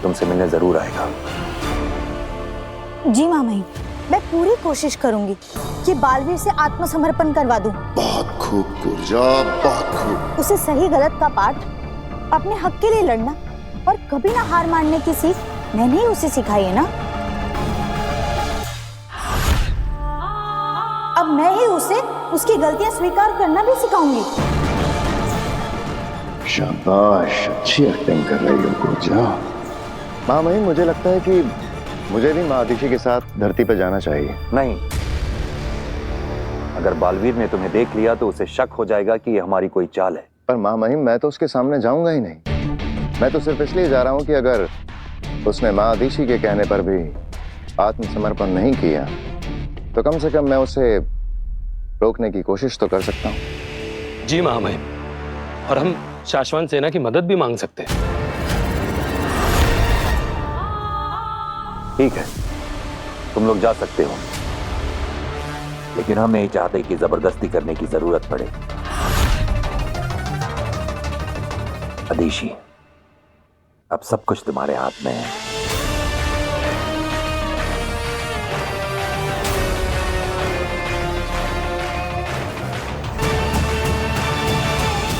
तुमसे मिलने जरूर आएगा। जी मामई, मैं पूरी कोशिश करूंगी कि बालवीर से आत्मसमर्पण करवा दूं। बहुत खूब गुर्जा, बहुत खूब। उसे सही गलत का पाठ, अपने हक के लिए लड़ना और कभी ना हार मानने की सीख मैंने ही उसे सिखाई है ना। अब मैं ही उसे उसकी गलतियां स्वीकार करना भी सिखाऊंगी। शाबाश, अच्छी एक्टिंग कर रही हो गुर्जा। मामई, मुझे लगता है कि मुझे भी महादिशी के साथ धरती पर जाना चाहिए। नहीं, अगर बालवीर ने तुम्हें देख लिया तो उसे शक हो जाएगा कि ये हमारी कोई चाल है। पर महामहिम, मैं तो उसके सामने जाऊंगा ही नहीं। मैं तो सिर्फ इसलिए जा रहा हूं कि अगर उसने महादिशी के कहने पर भी आत्मसमर्पण नहीं किया तो कम से कम मैं उसे रोकने की कोशिश तो कर सकता हूं। जी महामहिम, और हम शाश्वत सेना की मदद भी मांग सकते हैं। ठीक है, तुम लोग जा सकते हो, लेकिन हम नहीं चाहते कि जबरदस्ती करने की जरूरत पड़े। अदिशी, अब सब कुछ तुम्हारे हाथ में है।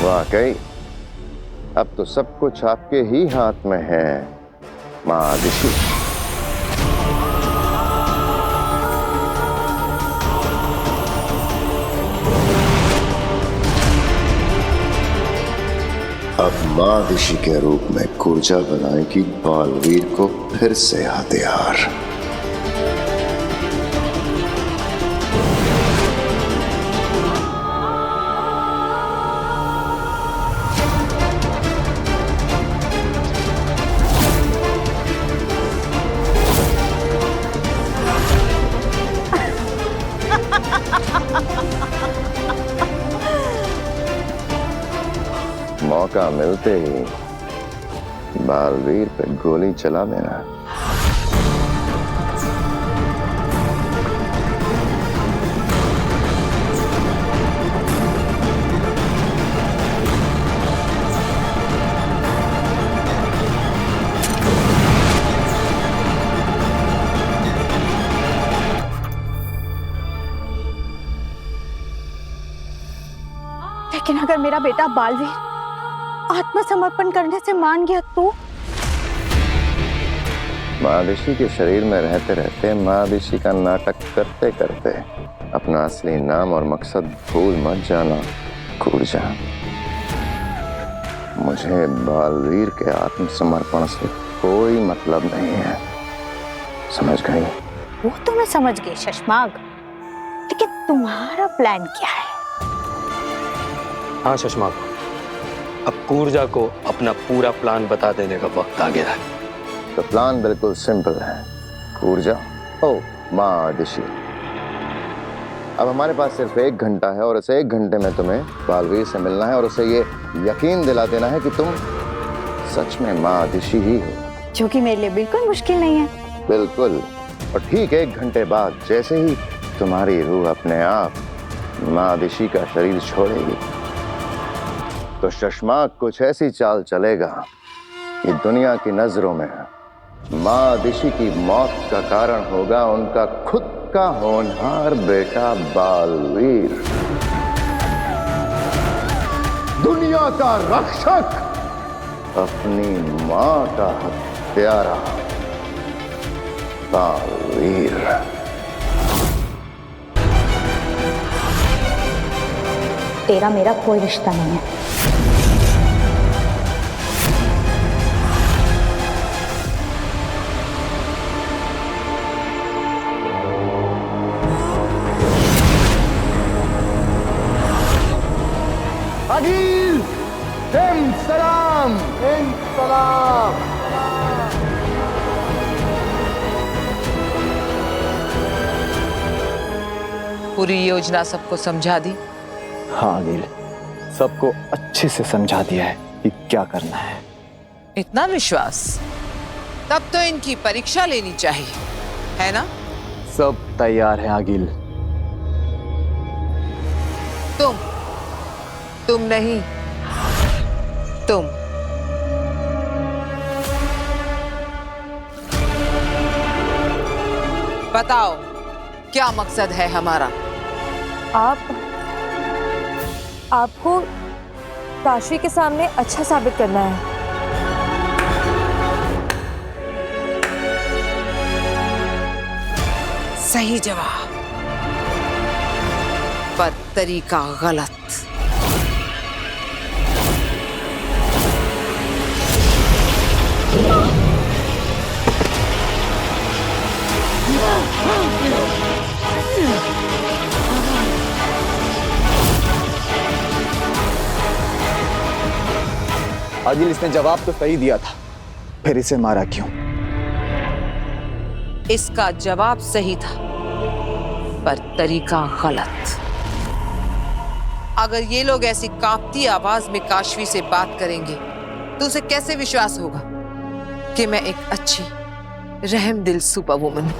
वाकई अब तो सब कुछ आपके ही हाथ में है महादिशी। अब महादिशी के रूप में गुर्जा बनाएगी बालवीर को फिर से हथियार। मौका मिलते ही बालवीर पे गोली चला देना। लेकिन अगर मेरा बेटा बालवीर आत्मसमर्पण करने से मान गया तो? महादिशी के शरीर में रहते रहते महादिशी का नाटक करते करते अपना असली नाम और मकसद भूल मत जाना गुर्जा। मुझे बालवीर के आत्मसमर्पण से कोई मतलब नहीं है, समझ गई? वो तो मैं समझ गई शशमाग, लेकिन तुम्हारा प्लान क्या है? हाँ शशमाग, अब गुर्जा को अपना पूरा प्लान बता देने का वक्त आ गया है। तो प्लान बिल्कुल सिंपल है गुर्जा। ओ महादिशी, अब हमारे पास सिर्फ 1 घंटा है और इस 1 घंटे में तुम्हें बालवीर से मिलना है और उसे ये यकीन दिला देना है कि तुम सच में महादिशी ही हो, जो कि मेरे लिए बिल्कुल मुश्किल नहीं है। बिल्कुल। और ठीक 1 घंटे बाद जैसे ही तुम्हारी रूह अपने आप महादिशी का शरीर छोड़ेगी तो शशमाक कुछ ऐसी चाल चलेगा कि दुनिया की नजरों में महादिशी की मौत का कारण होगा उनका खुद का होनहार बेटा बालवीर, दुनिया का रक्षक, अपनी मां का हत्यारा बालवीर। तेरा मेरा कोई रिश्ता नहीं है। अगील, हिंद सलाम, हिंद सलाम। पूरी योजना सबको समझा दी? हाँ अनिल, सबको अच्छे से समझा दिया है कि क्या करना है। इतना विश्वास? तब तो इनकी परीक्षा लेनी चाहिए, है ना? सब तैयार है आगिल। तुम नहीं, तुम बताओ क्या मकसद है हमारा? आपको काशी के सामने अच्छा साबित करना है। सही जवाब, पर तरीका गलत। आगिल, इसने जवाब तो सही दिया था, फिर इसे मारा क्यों? इसका जवाब सही था, पर तरीका गलत। अगर ये लोग ऐसी कांपती आवाज में काशवी से बात करेंगे तो उसे कैसे विश्वास होगा कि मैं एक अच्छी रहमदिल सुपर वुमन हूं?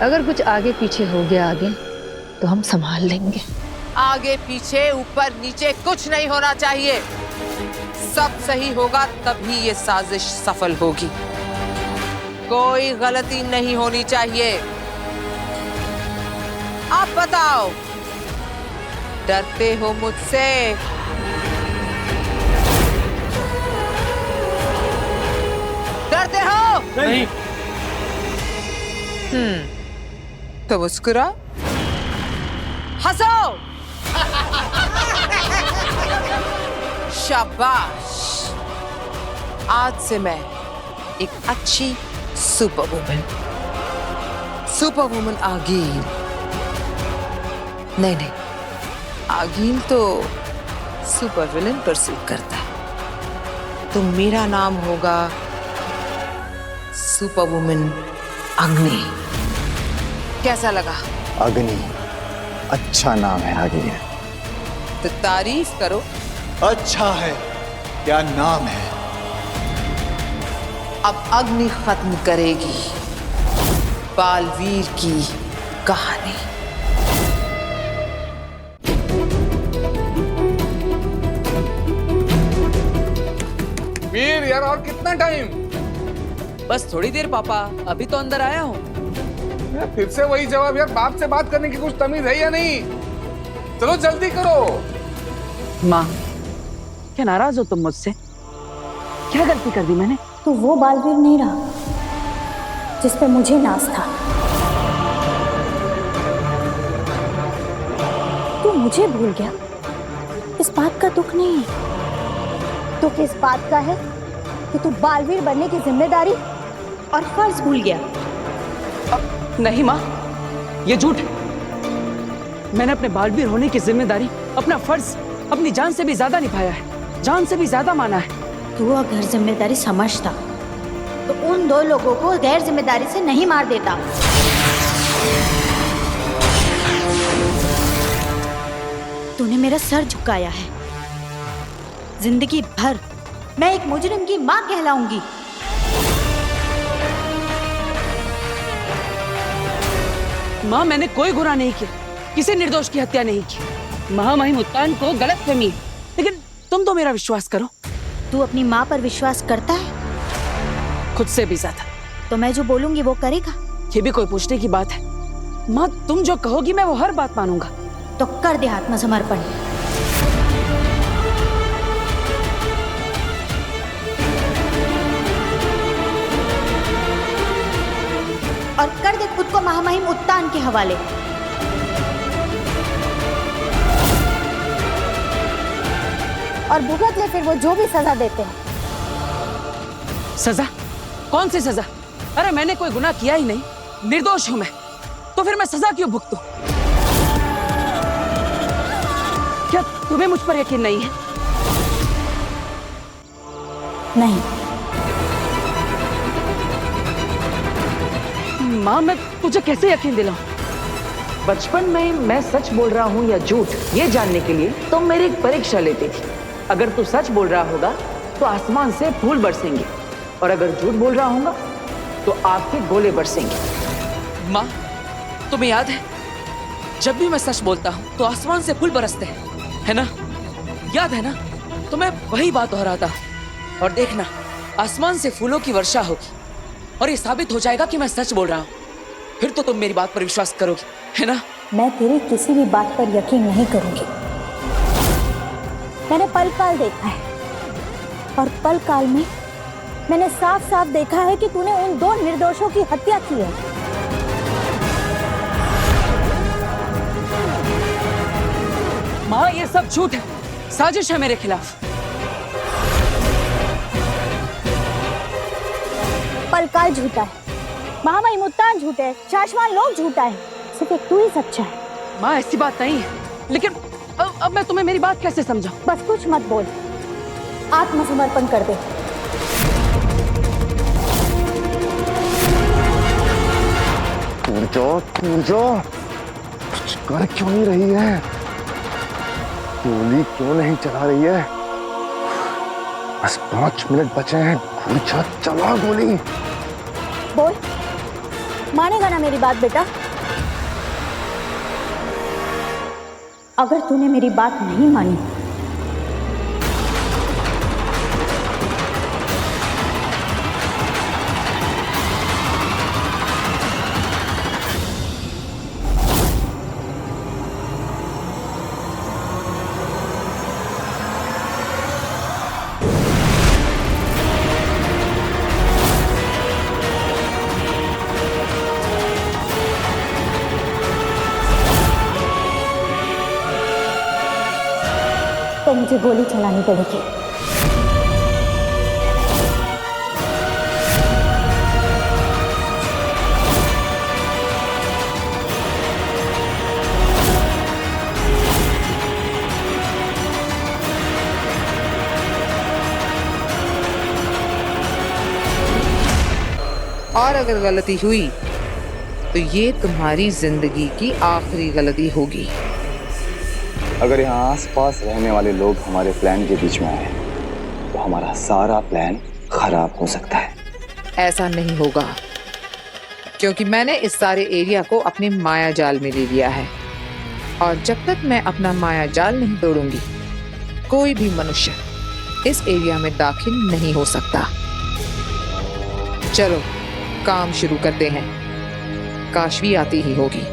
अगर कुछ आगे पीछे हो गया आगे तो हम संभाल लेंगे। आगे पीछे ऊपर नीचे कुछ नहीं होना चाहिए। सब सही होगा तभी ये साजिश सफल होगी। कोई गलती नहीं होनी चाहिए। आप बताओ, डरते हो मुझसे? डरते हो? नहीं। तो मुस्कुरा, हंसो। शाबाश, आज से मैं एक अच्छी सुपर वुमन आगील नहीं, आगील तो सुपर विलन पर सूट करता है। तो मेरा नाम होगा सुपर वुमन अग्नि। कैसा लगा? अग्नि अच्छा नाम है आगिल। तो तारीफ करो। अच्छा है, क्या नाम है? अब अग्नि खत्म करेगी बालवीर की कहानी। वीर यार, और कितना टाइम? बस थोड़ी देर पापा, अभी तो अंदर आया हूँ। फिर से वही जवाब यार, बाप से बात करने की कुछ तमीज है या नहीं? चलो जल्दी करो। माँ, क्या नाराज हो तुम मुझसे? क्या गलती कर दी मैंने? तो वो बालवीर नहीं रहा जिस पे मुझे नाज था। तू मुझे भूल गया, इस बात का दुख नहीं है। दुख इस बात का है कि तू बालवीर बनने की जिम्मेदारी और फर्ज भूल गया। नहीं माँ, ये झूठ है। मैंने अपने बालवीर होने की जिम्मेदारी, अपना फर्ज अपनी जान से भी ज्यादा निभाया है, जान से भी ज्यादा माना है। तू अगर जिम्मेदारी समझता तो उन दो लोगों को गैर जिम्मेदारी से नहीं मार देता। तूने मेरा सर झुकाया है। जिंदगी भर मैं एक मुजरिम की मां कहलाऊंगी। माँ, मैंने कोई गुनाह नहीं किया, किसी निर्दोष की हत्या नहीं की। महामहिम उत्तान को गलतफहमी, लेकिन तुम तो मेरा विश्वास करो। तू अपनी माँ पर विश्वास करता है? खुद से भी ज्यादा। तो मैं जो बोलूंगी वो करेगा? ये भी कोई पूछने की बात है? माँ, तुम जो कहोगी मैं वो हर बात मानूंगा। तो कर दे आत्मसमर्पण। और कर दे खुद को महामहिम उत्तान के हवाले। और भुगत ले फिर वो जो भी सजा देते हैं। सजा? कौन सी सजा? अरे मैंने कोई गुनाह किया ही नहीं, निर्दोष हूं मैं, तो फिर मैं सजा क्यों भुगतूं? क्या तुम्हें मुझ पर यकीन नहीं है? नहीं। माँ, मैं तुझे कैसे यकीन दिलाऊं? बचपन में मैं सच बोल रहा हूँ या झूठ, ये जानने के लिए तुम मेरी एक परीक्षा लेती थी। अगर तू सच बोल रहा होगा तो आसमान से फूल बरसेंगे, और अगर झूठ बोल रहा होगा तो आपके गोले बरसेंगे। माँ, तुम्हें याद है जब भी मैं सच बोलता हूँ तो आसमान से फूल बरसते हैं, है ना? याद है ना? तो मैं वही बात दोहराता हूँ, और देखना आसमान से फूलों की वर्षा होगी, और ये साबित हो जाएगा कि मैं सच बोल रहा हूँ। फिर तो तुम मेरी बात पर विश्वास करोगी, है ना? मैं तेरी किसी भी बात पर यकीन नहीं करूंगी। मैंने पल काल देखा है और पल काल में मैंने साफ साफ देखा है कि तूने उन 2 निर्दोषों की हत्या की है। माँ, ये सब झूठ है, साजिश है मेरे खिलाफ। पलकाल झूठा है, महामाई मुत्तान झूठा है, शाशवान लोग झूठा है, सिर्फ एक तू ही सच्चा है। माँ, ऐसी बात नहीं है, लेकिन अब मैं तुम्हें मेरी बात कैसे समझाऊं? बस कुछ मत बोल, आत्मसमर्पण कर दे। पूर्जो, कुछ कर क्यों नहीं रही है? गोली क्यों नहीं चला रही है? बस 5 मिनट बचे हैं। पूर्जो, चला गोली। बोल, मानेगा ना मेरी बात बेटा? अगर तूने मेरी बात नहीं मानी तो मुझे गोली चलानी पड़ेगी। और अगर गलती हुई तो ये तुम्हारी जिंदगी की आखिरी गलती होगी। अगर यहाँ आसपास रहने वाले लोग हमारे प्लान के बीच में आए तो हमारा सारा प्लान खराब हो सकता है। ऐसा नहीं होगा, क्योंकि मैंने इस सारे एरिया को अपने माया जाल में ले लिया है, और जब तक मैं अपना माया जाल नहीं तोड़ूंगी, कोई भी मनुष्य इस एरिया में दाखिल नहीं हो सकता। चलो काम शुरू करते हैं, काशवी आती ही होगी।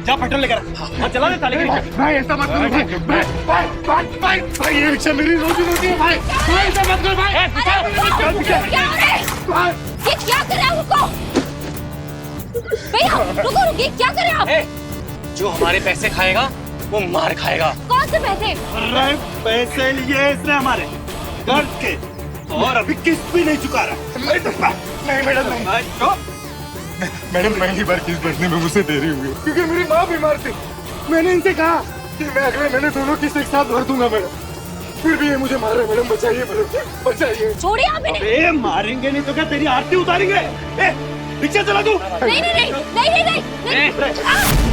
जा पेट्रोल लेकर आ, चला दे ताले की। भाई ऐसा मत करो भाई ये रिक्शा मेरी रोजी रोटी है भाई ऐसा मत करो भाई। ये क्या कर रहे हो? रुको भैया, रुको रुकिए, क्या कर रहे हो आप? जो हमारे पैसे खाएगा वो मार खाएगा। कौन से पैसे? अरे पैसे लिए इसने हमारे कर्ज के, और अभी किस्त भी नहीं चुका रहा। नहीं मैडम नहीं, मैडम पहली बार किस भरने में मुझसे देरी हुई है, क्योंकि मेरी माँ बीमार थी। मैंने इनसे कहा कि मैं अगले महीने दोनों किस्त एक साथ भर दूंगा मैडम, फिर भी ये मुझे मार रहे। मैडम बचाइए, मैडम बचाइए। छोड़िए आप इन्हें। अबे मारेंगे नहीं तो क्या तेरी आरती उतारेंगे? रिक्शा चला तू। नहीं नहीं नहीं नहीं नहीं नहीं।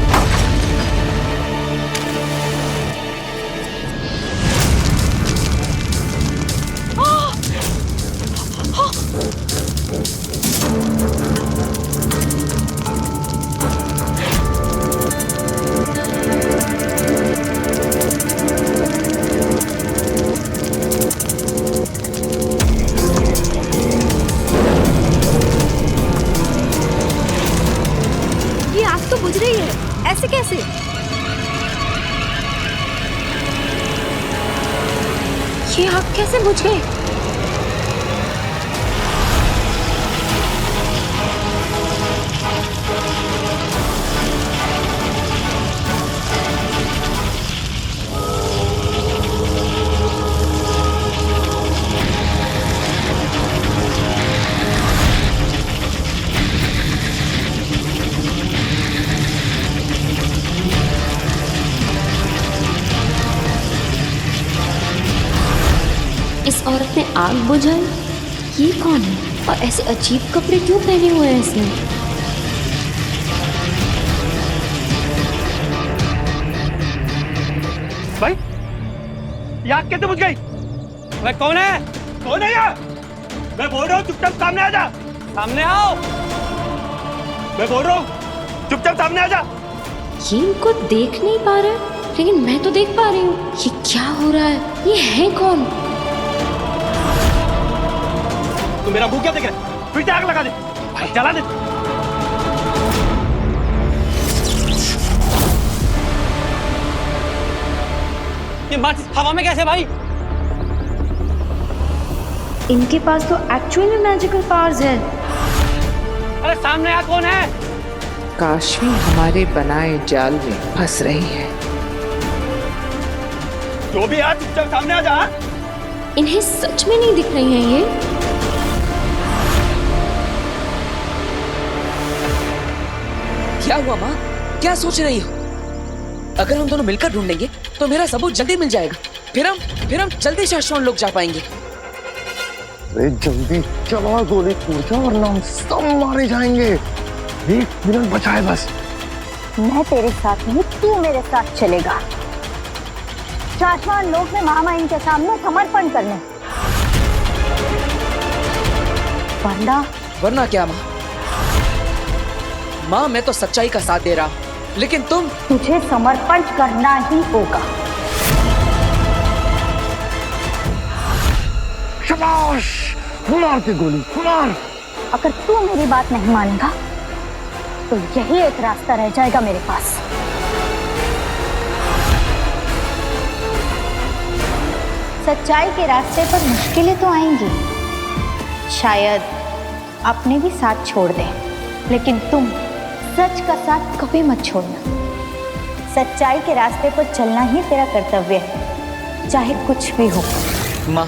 ये आग तो बुझ रही है, ऐसे कैसे? ये आग कैसे बुझ गई? इस औरत ने आग बुझाई? ये कौन है और ऐसे अजीब कपड़े क्यों पहने हुए हैं इसने? भाई ये आग कैसे बुझ गई? भाई कौन है? कौन है ये? मैं बोल रहा हूँ चुपचाप सामने आ जा। सामने आओ, मैं बोल रहा हूँ चुपचाप सामने आ जा। ये इनको देख नहीं पा रहे। लेकिन मैं तो देख पा रही हूँ ये क्या हो रहा है। ये है कौन? तू मेरा मुंह क्या देख रहा है? फिर से आग लगा दे, जला दे। ये माचिस हवा में कैसे भाई? इनके पास तो एक्चुअली मैजिकल पावर्स है। अरे सामने आ कौन है? काशी हमारे बनाए जाल में फंस रही है। जो भी है चुपचाप सामने आ जा। इन्हें सच में नहीं दिख रही हैं ये। क्या हुआ माँ? क्या सोच रही हो? अगर हम दोनों मिलकर ढूंढेंगे तो मेरा सबूत जल्दी मिल जाएगा। फिर हम जल्दी शाश्वत लोग जा पाएंगे। अरे जल्दी चला गोली ऊर्जा वरना हम सब मारे जाएंगे। 1 मिनट बचा है बस। मैं तेरे साथ नहीं, तू मेरे साथ चलेगा। शाश्वत लोक में महामाइन के सामने समर्पण करने। वरना क्या माँ? माँ मैं तो सच्चाई का साथ दे रहा हूँ, लेकिन तुझे समर्पण करना ही होगा। शाबाश, मार के गोली मार। अगर तू मेरी बात नहीं मानेगा तो यही एक रास्ता रह जाएगा मेरे पास। सच्चाई के रास्ते पर मुश्किलें तो आएंगी, शायद अपने भी साथ छोड़ दे, लेकिन तुम सच का साथ कभी मत छोड़ना। सच्चाई के रास्ते पर चलना ही तेरा कर्तव्य है, चाहे कुछ भी हो। माँ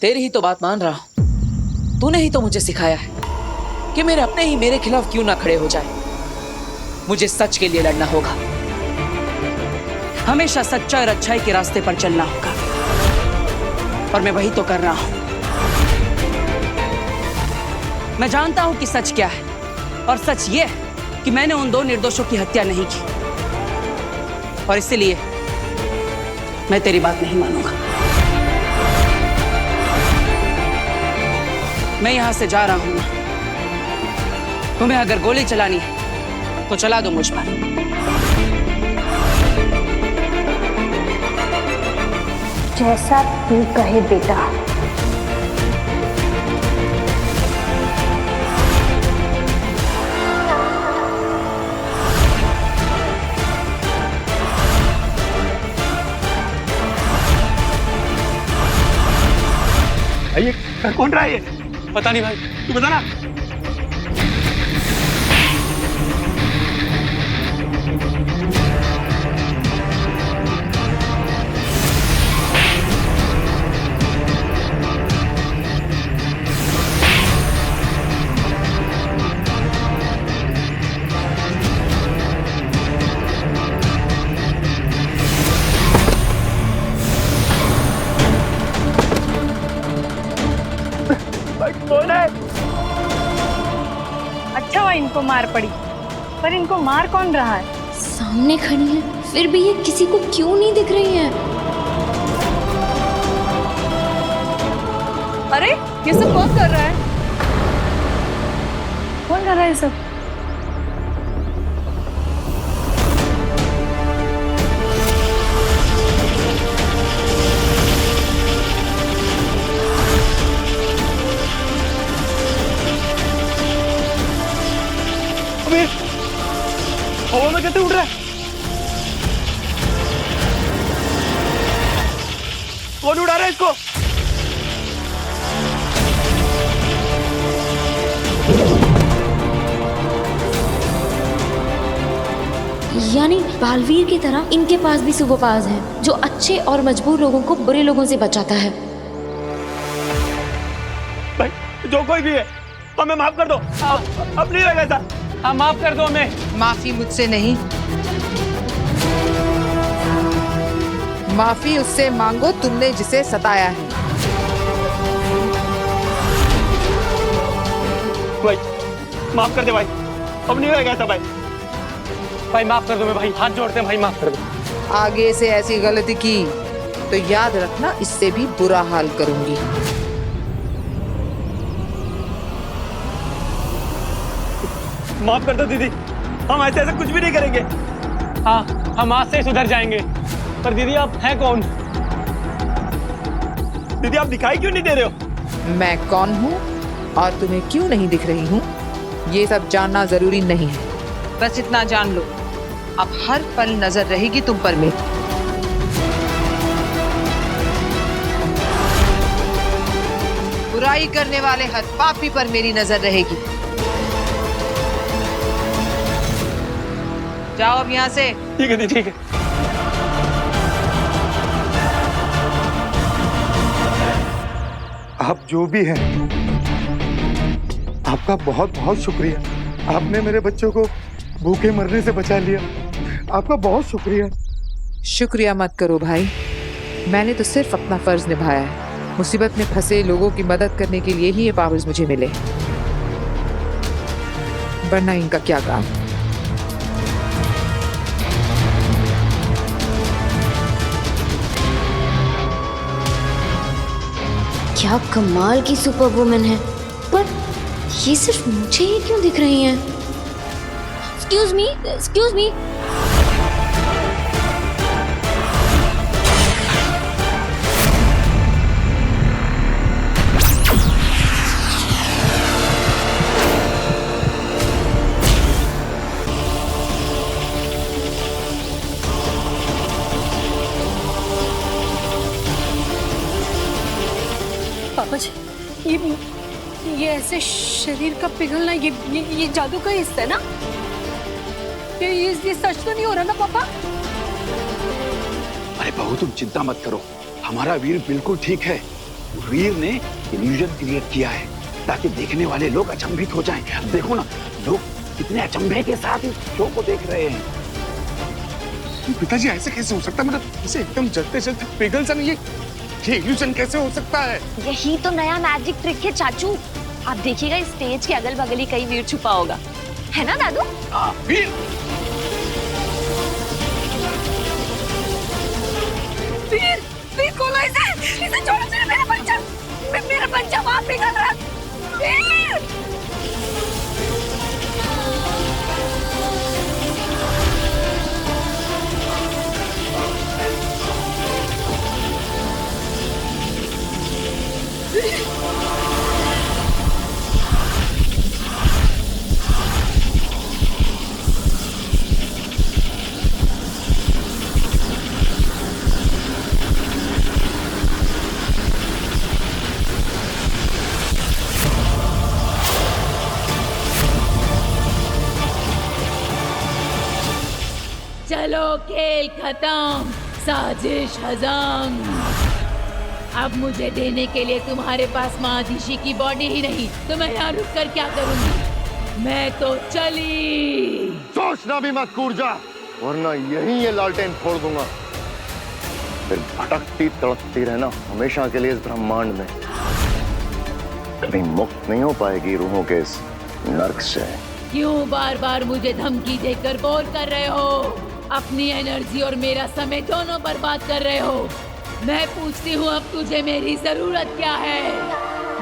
तेरी ही तो बात मान रहा हूँ। तूने ही तो मुझे सिखाया है कि मेरे अपने ही मेरे खिलाफ क्यों ना खड़े हो जाए। मुझे सच के लिए लड़ना होगा, हमेशा सच्चाई और अच्छाई के रास्ते पर चलना होगा, और मैं वही तो कर रहा हूं। मैं जानता हूं कि सच क्या है, और सच ये है कि मैंने उन 2 निर्दोषों की हत्या नहीं की, और इसलिए मैं तेरी बात नहीं मानूंगा। मैं यहां से जा रहा हूं। तुम्हें अगर गोली चलानी है तो चला दो मुझ पर। जैसा तू कहे बेटा। ये कौन रहा है? ये पता नहीं भाई, तू बता ना। कौन है? अच्छा हुआ इनको मार पड़ी, पर इनको मार कौन रहा है? सामने खड़ी है, फिर भी ये किसी को क्यों नहीं दिख रही है? अरे ये सब कौन कर रहा है? कौन कर रहा है सब? हवा में कैसे उड़ रहा है? कौन उड़ा रहा है इसको? यानी बालवीर की तरह इनके पास भी सुपर पावर्स हैं, जो अच्छे और मजबूर लोगों को बुरे लोगों से बचाता है। भाई जो कोई भी है हमें माफ कर दो। अब नहीं रहेगा ऐसा। हाँ माफ कर दो हमें। माफी मुझसे नहीं, माफी उससे मांगो तुमने जिसे सताया है। भाई माफ कर दे भाई, अब नहीं रहेगा ऐसा। भाई भाई माफ कर दो। मैं भाई हाथ जोड़ते हैं भाई, माफ कर दो। आगे से ऐसी गलती की तो याद रखना इससे भी बुरा हाल करूंगी। माफ कर दो दीदी, हम ऐसे कुछ भी नहीं करेंगे। हाँ, हम आज से सुधर जाएंगे। पर दीदी आप हैं कौन? दीदी आप दिखाई क्यों नहीं दे रहे हो? मैं कौन हूँ और तुम्हें क्यों नहीं दिख रही हूँ, ये सब जानना जरूरी नहीं है। बस इतना जान लो, अब हर पल नजर रहेगी तुम पर मेरी। बुराई करने वाले हर पापी पर मेरी नजर रहेगी। जाओ अब यहाँ से। ठीक है ठीक है। आप जो भी हैं, आपका बहुत बहुत शुक्रिया। आपने मेरे बच्चों को भूखे मरने से बचा लिया। आपका बहुत शुक्रिया। शुक्रिया मत करो भाई, मैंने तो सिर्फ अपना फर्ज निभाया है। मुसीबत में फंसे लोगों की मदद करने के लिए ही ये पावर्स मुझे मिले, वरना इनका क्या काम। क्या कमाल की सुपर वुमन है, पर ये सिर्फ मुझे ही क्यों दिख रही हैं? Excuse me, excuse me. पापा जी, ये ऐसे शरीर का पिघलना, ये जादू का हिस्सा है ना? ये सच तो नहीं हो रहा ना पापा? अरे बहू तुम चिंता मत करो, हमारा वीर बिल्कुल ठीक है। वीर ने इल्यूजन क्रिएट किया है ताकि देखने वाले लोग अचंभित हो जाएं। अब देखो ना, लोग कितने अचंभे के साथ इस शो को देख रहे हैं। पिताजी ऐसे कैसे हो सकता है? मतलब इसे एकदम जलते जलते पिघल सा नहीं, ये इल्यूजन कैसे हो सकता है? यही तो नया मैजिक ट्रिक है चाचू। आप देखिएगा स्टेज के अगल बगल ही कहीं वीर छुपा होगा, है ना दादू? वीर वीर, वीर खोलो इसे छोड़ो, मेरा बच्चा वहाँ पिघल रहा है। वीर! चलो खेल खत्म, साजिश हजम। अब मुझे देने के लिए तुम्हारे पास महादिशी की बॉडी ही नहीं, तो मैं यहाँ रुक कर क्या करूंगी? मैं तो चली। सोचना भी मत कूर्जा, वरना यहीं ये लालटेन फोड़ दूंगा। फिर भटकती तड़पती रहना हमेशा के लिए इस ब्रह्मांड में। कभी मुक्त नहीं हो पाएगी रूहों के इस नर्क से। क्यों बार बार मुझे धमकी देकर बोर कर रहे हो? अपनी एनर्जी और मेरा समय दोनों बर्बाद कर रहे हो। मैं पूछती हूँ, अब तुझे मेरी जरूरत क्या है?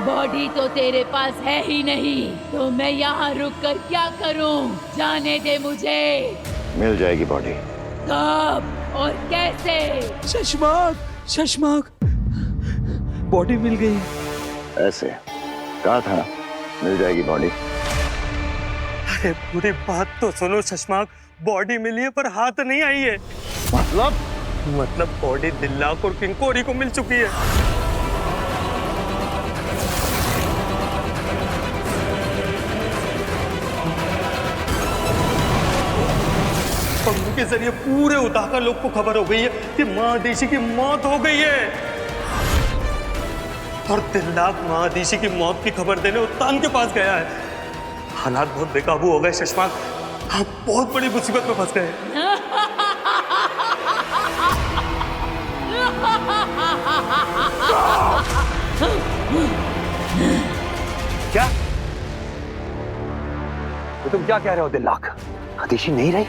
बॉडी तो तेरे पास है ही नहीं, तो मैं यहाँ रुक कर क्या करूँ? जाने दे मुझे। मिल जाएगी बॉडी। कब और कैसे? शशमाक बॉडी मिल गई। ऐसे कहा था, मिल जाएगी बॉडी। अरे पूरी बात तो सुनो शशमाक, बॉडी मिली है पर हाथ नहीं आई है। मतलब बॉडी दिल्लाक और किंकोरी को मिल चुकी है। पंखों के जरिए पूरे उताका लोग को खबर हो गई है कि महादेशी की मौत हो गई है। और दिल्लाक महादेशी की मौत की खबर देने उत्तान के पास गया है। हालात बहुत बेकाबू हो गए शशमाक, आप बहुत बड़ी मुसीबत में फंस गए। क्या? तो तुम क्या कह रहे हो दिल्लाक? हदीशी नहीं रही?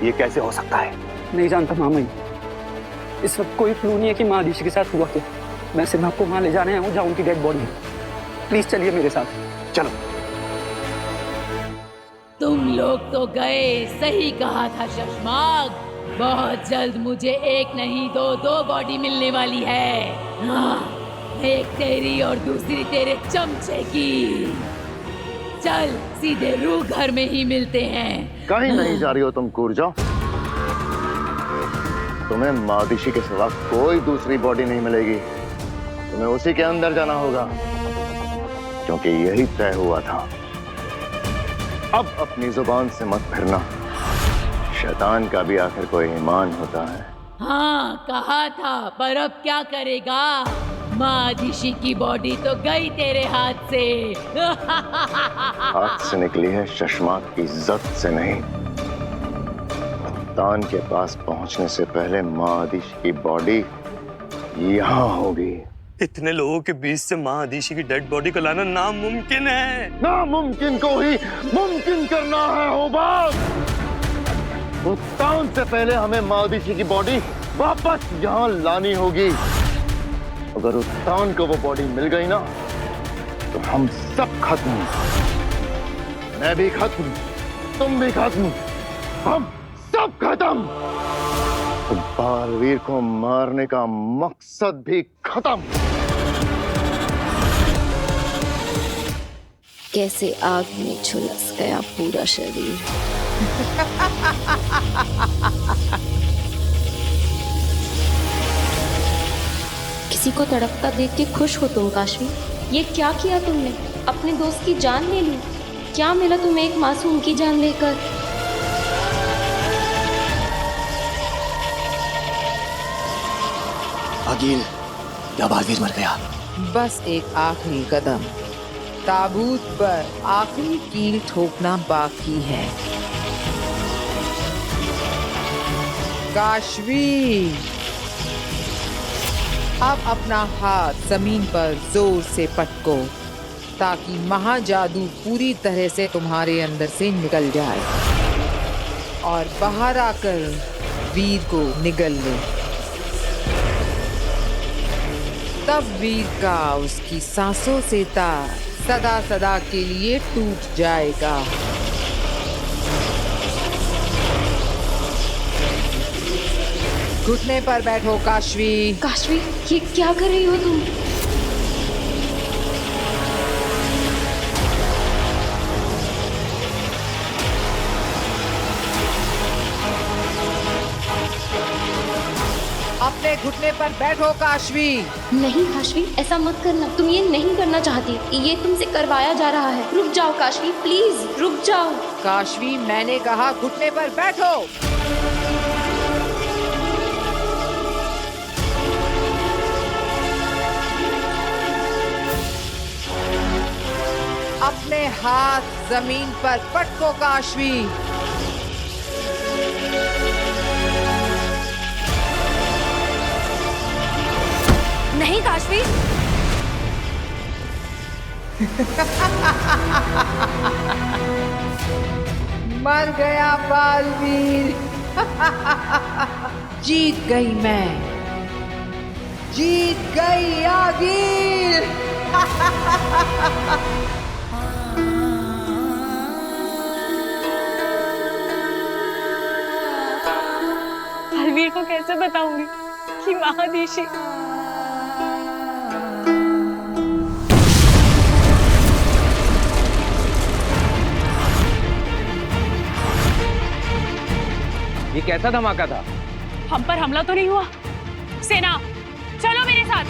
ये कैसे हो सकता है? नहीं जानता मामा जी, इस वक्त कोई क्लू नहीं है कि महादिशी के साथ हुआ क्या। मैं सिर्फ आपको वहां ले जाने आया हूँ जहाँ उनकी डेड बॉडी है। प्लीज चलिए मेरे साथ। चलो। तुम लोग तो गए, सही कहा था शशमाक। बहुत जल्द मुझे एक नहीं दो बॉडी मिलने वाली है। हाँ, एक तेरी और दूसरी तेरे चमचे की। चल सीधे रूह घर में ही मिलते हैं। कहीं नहीं जा रही हो तुम कूरजा। तुम्हें मादिशी के सिवा कोई दूसरी बॉडी नहीं मिलेगी। तुम्हें उसी के अंदर जाना होगा, क्योंकि यही तय हुआ था। अब अपनी जुबान से मत फिरना। शैतान का भी आखिर कोई ईमान होता है। हाँ कहा था, पर अब क्या करेगा? मादिशी की बॉडी तो गई तेरे हाथ से। हाथ से निकली है, शशमाक की इज्जत से नहीं। तान के पास पहुंचने से पहले मादिशी की बॉडी यहाँ होगी। इतने लोगों के बीच से माँ आदिशी की डेड बॉडी को लाना नामुमकिन है। नामुमकिन को ही मुमकिन करना है होबाग। उत्तान से पहले हमें मादिशी की बॉडी वापस यहाँ लानी होगी। अगर उत्तान को वो बॉडी मिल गई ना, तो हम सब खत्म। मैं भी खत्म, तुम भी खत्म, हम सब खत्म। तो बालवीर को मारने का मकसद भी खत्म। कैसे आग में झुलस गया पूरा शरीर। किसी को तड़पता देख के खुश हो तुम काशवी? ये क्या किया तुमने? अपने दोस्त की जान ले ली। क्या मिला तुम्हें एक मासूम की जान लेकर? अकील, या बालवीर मर गया? बस एक आखिरी कदम, ताबूत पर आखिरी कील ठोकना बाकी है। काशवी, अब अपना हाथ जमीन पर जोर से पटको, ताकि महाजादू पूरी तरह से तुम्हारे अंदर से निकल जाए और बाहर आकर वीर को निगल ले। तब वीर का उसकी सांसों से तार सदा सदा के लिए टूट जाएगा। घुटने पर बैठो काशवी। काशवी, ये क्या कर रही हो तुम? अपने घुटने पर बैठो काशवी। नहीं काशवी, ऐसा मत करना। तुम ये नहीं करना चाहती, ये तुमसे करवाया जा रहा है। रुक जाओ काशवी, प्लीज रुक जाओ। काशवी, मैंने कहा घुटने पर बैठो। अपने हाथ जमीन पर पटको काशवी। नहीं काशवी। मर गया बालवीर। जीत गई मैं, जीत गई आगिर। बालवीर को कैसे बताऊंगी कि महादिशी ये कैसा धमाका था? हम पर हमला तो नहीं हुआ? सेना, चलो मेरे साथ।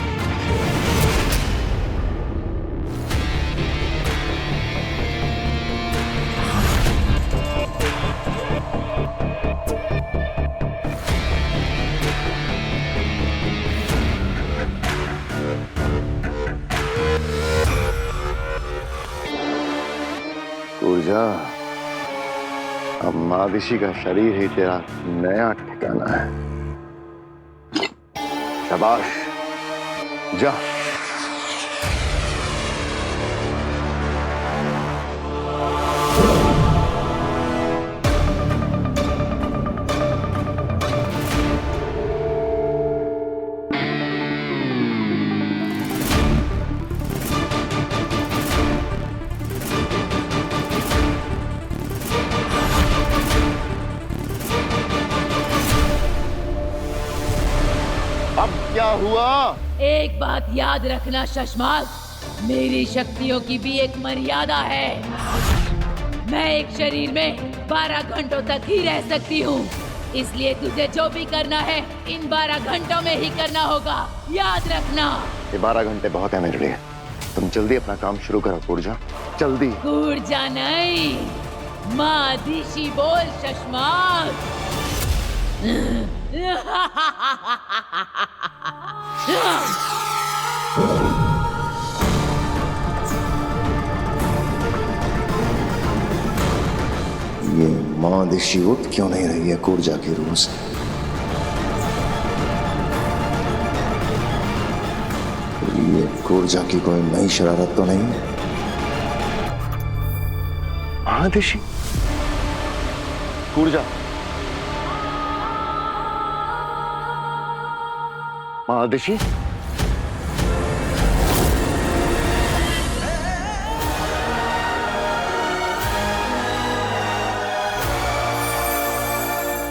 कूरजा, अब मादिशी का शरीर ही तेरा नया ठिकाना है। शाबाश, जा। क्या हुआ? एक बात याद रखना शशमाक, मेरी शक्तियों की भी एक मर्यादा है। मैं एक शरीर में 12 घंटों तक ही रह सकती हूँ, इसलिए तुझे जो भी करना है इन 12 घंटों में ही करना होगा, याद रखना। ये 12 घंटे बहुत है मेरे लिए। तुम जल्दी अपना काम शुरू करो कूर्जा, जल्दी। कूर्जा नहीं, मादिशी बोल शशमाक। ये मादिशी उठ क्यों नहीं रही है कूर्जा की रूह से? ये कूर्जा की कोई नई शरारत तो नहीं? मादिशी, कूर्जा, मादिशी,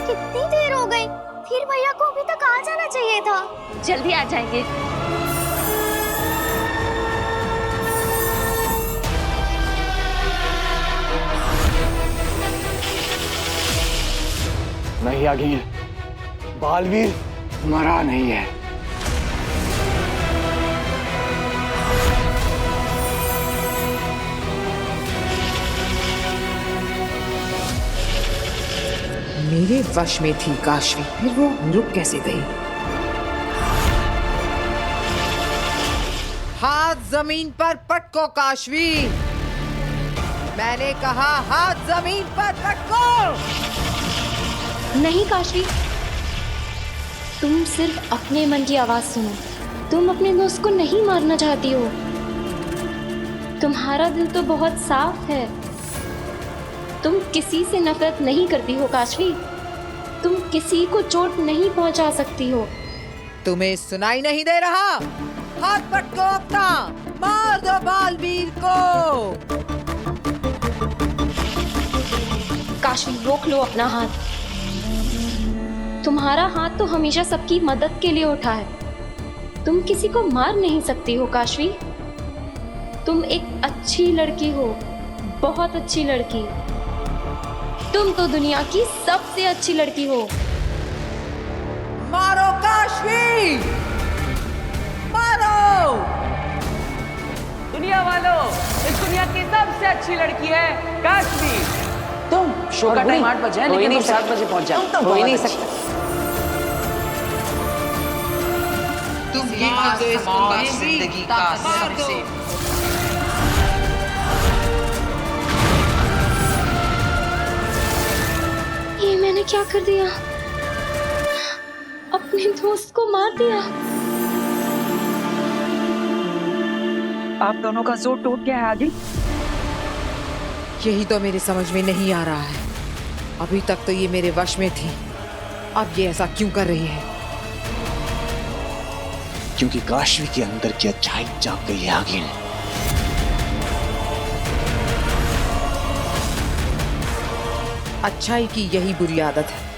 कितनी देर हो गई? फिर भैया को अभी तक आ जाना चाहिए था। जल्दी आ जाएंगे। नहीं आगे, बालवीर मरा नहीं है। मेरे वश में थी काशवी, फिर वो रुक कैसे गई? हाथ जमीन पर पटको काशवी, मैंने कहा हाथ जमीन पर पटको। नहीं काशवी, तुम सिर्फ अपने मन की आवाज सुनो। तुम अपने दोस्त को नहीं मारना चाहती हो। तुम्हारा दिल तो बहुत साफ है। तुम किसी से नफरत नहीं करती हो काशवी। तुम किसी को चोट नहीं पहुंचा सकती हो। तुम्हें सुनाई नहीं दे रहा? हाथ पटको अपना, मार दो बालवीर को। काशवी रोक लो अपना हाथ। तुम्हारा हाथ तो हमेशा सबकी मदद के लिए उठा है। तुम किसी को मार नहीं सकती हो काशवी। तुम एक अच्छी लड़की हो, बहुत अच्छी लड़की। तुम तो दुनिया की सबसे अच्छी लड़की हो। मारो काशवी, मारो। दुनिया वालों, इस दुनिया की सबसे अच्छी लड़की है काशवी। तुम शो का टाइम 8 बजे है, लेकिन तुम 7 बजे पहुंच जाओ। तुम हो ही नहीं सकते। तुम ये मार दो इसको जिंदगी का सबसे। ये मैंने क्या कर दिया? अपने दोस्त को मार दिया। आप दोनों का जोर टूट गया है आदिल। यही तो मेरे समझ में नहीं आ रहा है। अभी तक तो ये मेरे वश में थी, अब ये ऐसा क्यों कर रही है? क्योंकि काशवी के अंदर की अच्छाई जाग गई है आगिल। अच्छाई की यही बुरी आदत है।